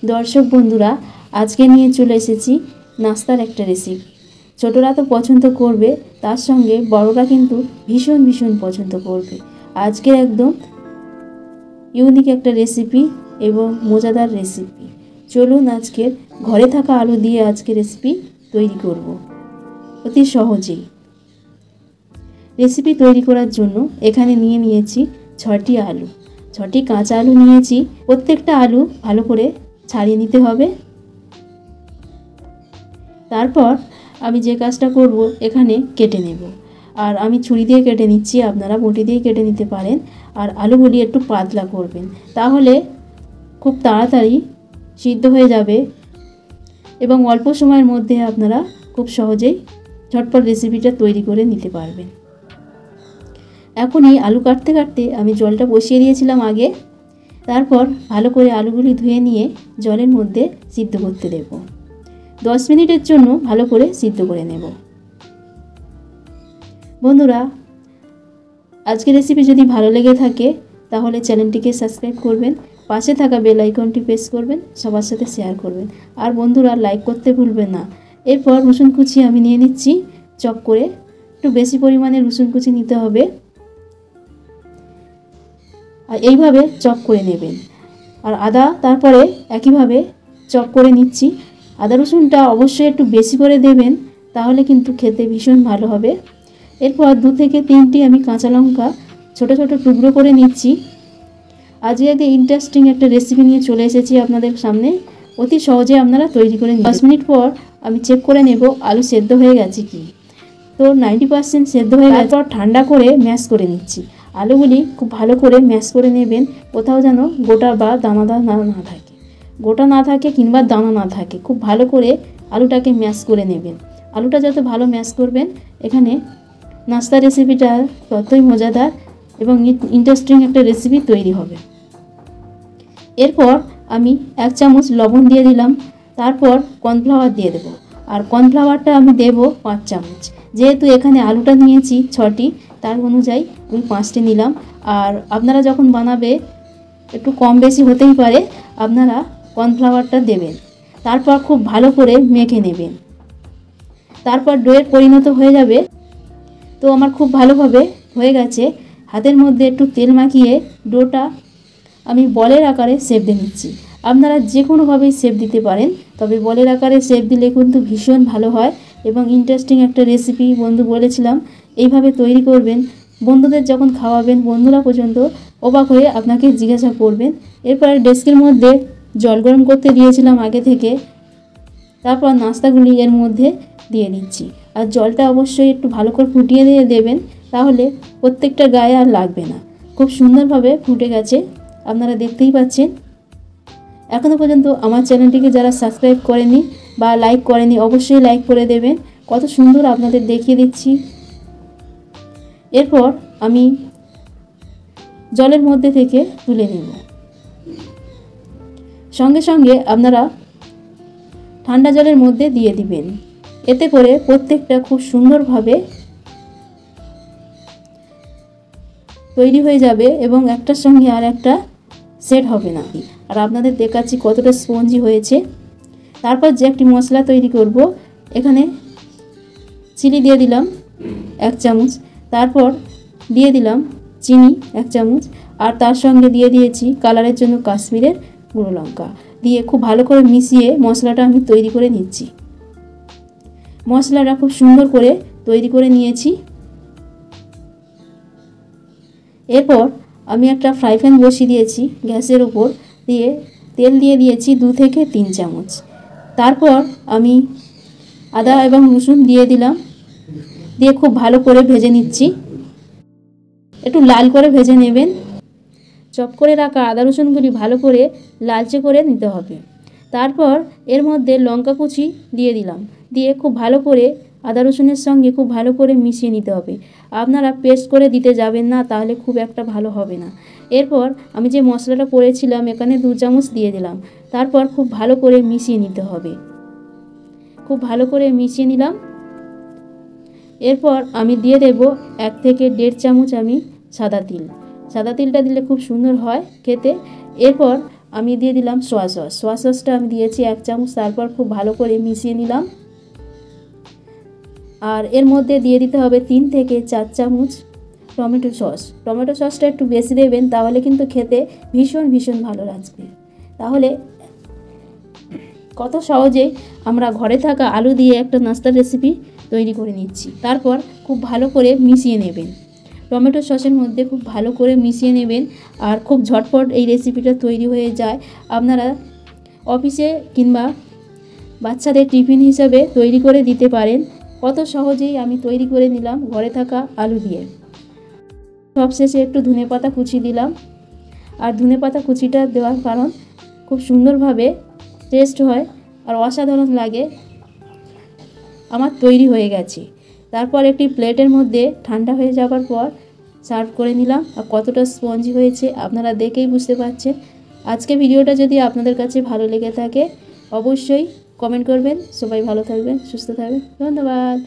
দর্শক বন্ধুরা, আজকে নিয়ে চলে এসেছি নাস্তার একটা রেসিপি। ছোটরা তো পছন্দ করবে, তার সঙ্গে বড়রা কিন্তু ভীষণ ভীষণ পছন্দ করবে। আজকের একদম ইউনিক একটা রেসিপি এবং মজাদার রেসিপি। চলুন আজকের ঘরে থাকা আলু দিয়ে আজকে রেসিপি তৈরি করব অতি সহজেই। রেসিপি তৈরি করার জন্য এখানে নিয়েছি 6টি আলু, 6টি কাঁচা আলু নিয়েছি। প্রত্যেকটা আলু ভালো করে ছাড়িয়ে নিতে হবে। তারপর আমি যে কাজটা করব, এখানে কেটে নেব। আর আমি ছুরি দিয়ে কেটে নিচ্ছি, আপনারা বটি দিয়ে কেটে নিতে পারেন। আর আলুগুলি একটু পাতলা করবেন, তাহলে খুব তাড়াতাড়ি সিদ্ধ হয়ে যাবে এবং অল্প সময়ের মধ্যে আপনারা খুব সহজেই ঝটপট রেসিপিটা তৈরি করে নিতে পারবেন। এখনই আলু কাটতে কাটতে আমি জলটা বসিয়ে দিয়েছিলাম আগে। তারপর ভালো করে আলুগুলি ধুয়ে নিয়ে জলের মধ্যে সিদ্ধ করতে দেব। 10 মিনিটের জন্য ভালো করে সিদ্ধ করে নেব। বন্ধুরা, আজকের রেসিপি যদি ভালো লেগে থাকে তাহলে চ্যানেলটিকে সাবস্ক্রাইব করবেন, পাশে থাকা বেল আইকনটি প্রেস করবেন, সবার সাথে শেয়ার করবেন। আর বন্ধুরা, লাইক করতে ভুলবেন না। এরপর রসুন কুচি আমি নিয়ে নিচ্ছি চপ করে। একটু বেশি পরিমাণে রসুন কুচি নিতে হবে আর এইভাবে চপ করে নেবেন। আর আদা তারপরে একইভাবে চপ করে নিচ্ছি। আদা রসুনটা অবশ্যই একটু বেশি করে দেবেন, তাহলে কিন্তু খেতে ভীষণ ভালো হবে। এরপর 2 থেকে 3টি আমি কাঁচা লঙ্কা ছোট ছোট টুকরো করে নিচ্ছি। আজকে একটা ইন্টারেস্টিং একটা রেসিপি নিয়ে চলে এসেছি আপনাদের সামনে। অতি সহজে আপনারা তৈরি করে নিন। 10 মিনিট পর আমি চেক করে নেব আলু সেদ্ধ হয়ে গেছে কি। তো 90% সেদ্ধ হয়ে গেছে। তারপর ঠান্ডা করে ম্যাশ করে নিচ্ছি। আলুগুলি খুব ভালো করে ম্যাশ করে নেবেন, কোথাও যেন গোটা বা দানাদার না থাকে, গোটা না থাকে কিংবা দানা না থাকে। খুব ভালো করে আলুটাকে ম্যাশ করে নেবেন। আলুটা যত ভালো ম্যাশ করবেন, এখানে নাস্তা রেসিপিটা ততই মজাদার এবং ইন্টারেস্টিং একটা রেসিপি তৈরি হবে। এরপর আমি 1 চামচ লবণ দিয়ে দিলাম। তারপর কর্নফ্লাওয়ার দিয়ে দেবো। আর কর্নফ্লাওয়ারটা আমি দেবো 5 চামচ। যেহেতু এখানে আলুটা নিয়েছি 6টি, তার অনুযায়ী আমি 5টি নিলাম। আর আপনারা যখন বানাবে একটু কম বেশি হতেই পারে, আপনারা কর্নফ্লাওয়ারটা দেবেন। তারপর খুব ভালো করে মেখে নেবেন। তারপর ডোয়ের পরিণত হয়ে যাবে। তো আমার খুব ভালোভাবে হয়ে গেছে। হাতের মধ্যে একটু তেল মাখিয়ে ডোটা আমি বলের আকারে শেপ দিয়ে নিচ্ছি। আপনারা যে কোনোভাবেই শেপ দিতে পারেন, তবে বলের আকারে শেপ দিলে কিন্তু ভীষণ ভালো হয় এবং ইন্টারেস্টিং একটা রেসিপি। বন্ধু বলেছিলাম এইভাবে তৈরি করবেন, বন্ধুদের যখন খাওয়াবেন বন্ধুরা পর্যন্ত অবাক হয়ে আপনাকে জিজ্ঞাসা করবেন। এরপরে ডেস্কের মধ্যে জল গরম করতে দিয়েছিলাম আগে থেকে। তারপর নাস্তাগুলি এর মধ্যে দিয়ে দিচ্ছি। আর জলটা অবশ্যই একটু ভালো করে ফুটিয়ে দিয়ে দেবেন, তাহলে প্রত্যেকটা গায়ে আর লাগবে না। খুব সুন্দরভাবে ফুটে গেছে, আপনারা দেখতেই পাচ্ছেন। এখনও পর্যন্ত আমার চ্যানেলটিকে যারা সাবস্ক্রাইব করেনি বা লাইক করেনি, অবশ্যই লাইক করে দেবেন। কত সুন্দর আপনাদের দেখিয়ে দিচ্ছি। এরপর আমি জলের মধ্যে থেকে তুলে নেব। সঙ্গে সঙ্গে আপনারা ঠান্ডা জলের মধ্যে দিয়ে দিবেন। এতে করে প্রত্যেকটা খুব সুন্দরভাবে তৈরি হয়ে যাবে এবং একটার সঙ্গে আর একটা সেট হবে না। আর আপনাদের দেখাচ্ছি কতটা স্পঞ্জি হয়েছে। তারপর যে একটি মশলা তৈরি করব, এখানে চিনি দিয়ে দিলাম 1 চামচ। তারপর দিয়ে দিলাম চিনি 1 চামচ। আর তার সঙ্গে দিয়ে দিয়েছি কালারের জন্য কাশ্মীরের গুঁড়ো লঙ্কা দিয়ে খুব ভালো করে মিশিয়ে মশলাটা আমি তৈরি করে নিচ্ছি। মশলাটা খুব সুন্দর করে তৈরি করে নিয়েছি। এরপর আমি একটা ফ্রাই প্যান বসিয়ে দিয়েছি গ্যাসের উপর, দিয়ে তেল দিয়ে দিয়েছি 2 থেকে 3 চামচ। তারপর আমি আদা এবং রসুন দিয়ে দিলাম, দিয়ে খুব ভালো করে ভেজে নিচ্ছি। একটু লাল করে ভেজে নেবেন। চপ করে রাখা আদা রসুনগুলি ভালো করে লালচে করে নিতে হবে। তারপর এর মধ্যে লঙ্কা কুচি দিয়ে দিলাম, দিয়ে খুব ভালো করে আদা রসুনের সঙ্গে খুব ভালো করে মিশিয়ে নিতে হবে। আপনারা পেস্ট করে দিতে যাবেন না, তাহলে খুব একটা ভালো হবে না। এরপর আমি যে মশলাটা করেছিলাম এখানে 2 চামচ দিয়ে দিলাম। তারপর খুব ভালো করে মিশিয়ে নিতে হবে। খুব ভালো করে মিশিয়ে নিলাম। এরপর আমি দিয়ে দেব 1 থেকে 1.5 চামচ আমি সাদা তিল। সাদা তিলটা দিলে খুব সুন্দর হয় খেতে। এরপর আমি দিয়ে দিলাম সোয়া সসটা আমি দিয়েছি 1 চামচ। তারপর খুব ভালো করে মিশিয়ে নিলাম। আর এর মধ্যে দিয়ে দিতে হবে 3 থেকে 4 চামচ টমেটো সস। টমেটো সসটা একটু বেশি দেবেন, তাহলে কিন্তু খেতে ভীষণ ভালো লাগবে। তাহলে কত সহজেই আমরা ঘরে থাকা আলু দিয়ে একটা নাস্তার রেসিপি তৈরি করে নিচ্ছি। তারপর খুব ভালো করে মিশিয়ে নেবেন, টমেটো সসের মধ্যে খুব ভালো করে মিশিয়ে নেবেন। আর খুব ঝটপট এই রেসিপিটা তৈরি হয়ে যায়। আপনারা অফিসে কিংবা বাচ্চাদের টিফিন হিসাবে তৈরি করে দিতে পারেন। কত সহজেই আমি তৈরি করে নিলাম ঘরে থাকা আলু দিয়ে। সবশেষে একটু ধনেপাতা কুচি দিলাম। আর ধনেপাতা কুচিটা দেওয়ার কারণ খুব সুন্দরভাবে টেস্ট হয় আর অসাধারণ লাগে। আমার তৈরি হয়ে গেছে। তারপর একটি প্লেটের মধ্যে ঠান্ডা হয়ে যাওয়ার পর সার্ভ করে নিলাম। আর কতটা স্পঞ্জি হয়েছে আপনারা দেখেই বুঝতে পারছেন। আজকে ভিডিওটা যদি আপনাদের কাছে ভালো লেগে থাকে অবশ্যই কমেন্ট করবেন। সবাই ভালো থাকবেন, সুস্থ থাকবেন। ধন্যবাদ।